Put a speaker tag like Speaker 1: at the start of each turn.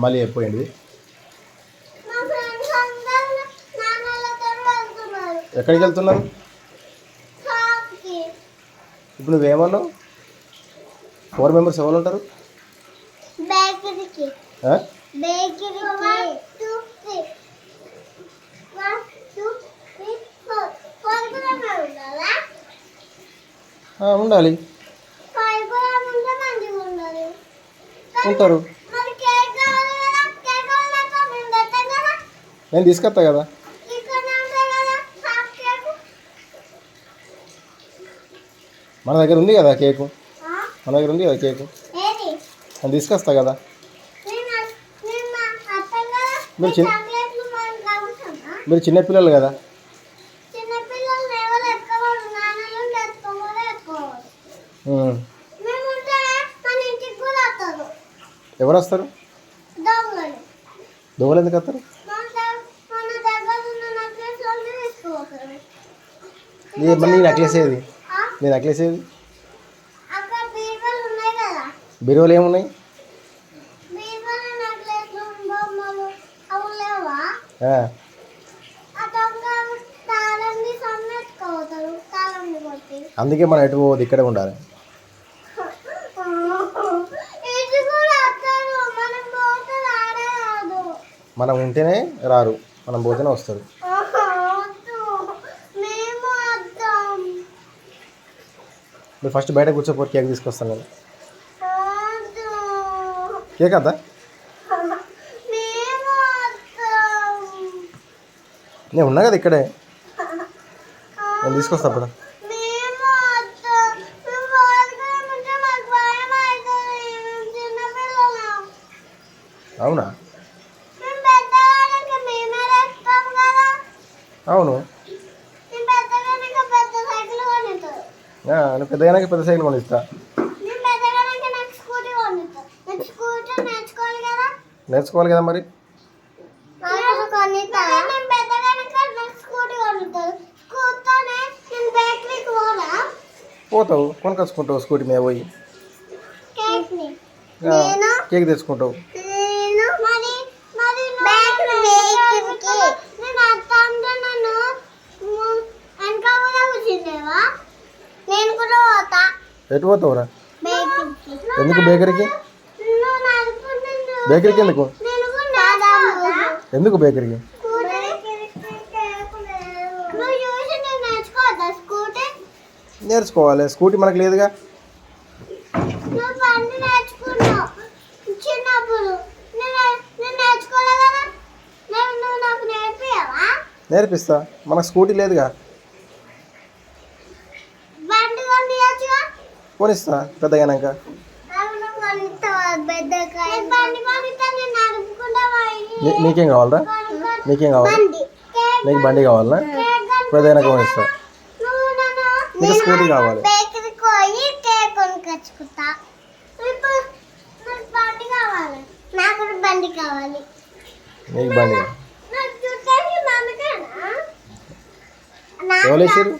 Speaker 1: మళ్ళీ అయిపోయింది. ఎక్కడికి వెళ్తున్నారు? ఇప్పుడు నువ్వేమన్నావు? 4 మెంబర్స్ ఎవరు ఉంటారు? ఉండాలి, ఉంటారు. నేను తీసుకొస్తా కదా. మన దగ్గర ఉంది కదా కేకు, మన దగ్గర ఉంది కదా కేకు, నేను తీసుకొస్తా కదా. మీరు చిన్నపిల్లలు కదా. ఎవరు వస్తారు? దొంగలు ఎందుకు వస్తారు? నీ నెక్లెస్ ఏది? నీ నెక్లెస్ ఏది? బీరువాలు ఏమున్నాయి? అందుకే మనం ఎటు పోవద్దు, ఇక్కడే ఉండాలి. మనం ఉంటేనే రారు, మనం పోతేనే వస్తారు. మీరు ఫస్ట్ బయట కూర్చోపోరు, కేక్ తీసుకొస్తాను కదా. కేక్ అద్దా? నేను ఉన్నా కదా ఇక్కడే, నేను తీసుకొస్తా అప్పుడు. అవునా? అవును, నువ్వు పెద్దగానే పెద్ద సైకిల్ కొనిస్తా. నేర్చుకోవాలి కదా మరి. పోతావు, కొనుకొచ్చుకుంటావు స్కూటీ మీద పోయి, కేక్ తెచ్చుకుంటావు. ఎటు పోతావురా? ఎందుకు బేకరీకి? బేకరీకి ఎందుకు? ఎందుకు బేకరీకి? నేర్చుకోవాలి, స్కూటీ మనకు లేదుగా. నేర్పిస్తా, మనకు స్కూటీ లేదుగా. కొనిస్తా పెద్దగానాక. నీకేం కావాలరా? నీకేం కావాలి? నీకు బండి కావాలనా? పెద్దగానాక కొనిస్తా. నీకు స్కూటీ కావాలి. నీకు బండి కావాలి. ఎవరు వేసారు?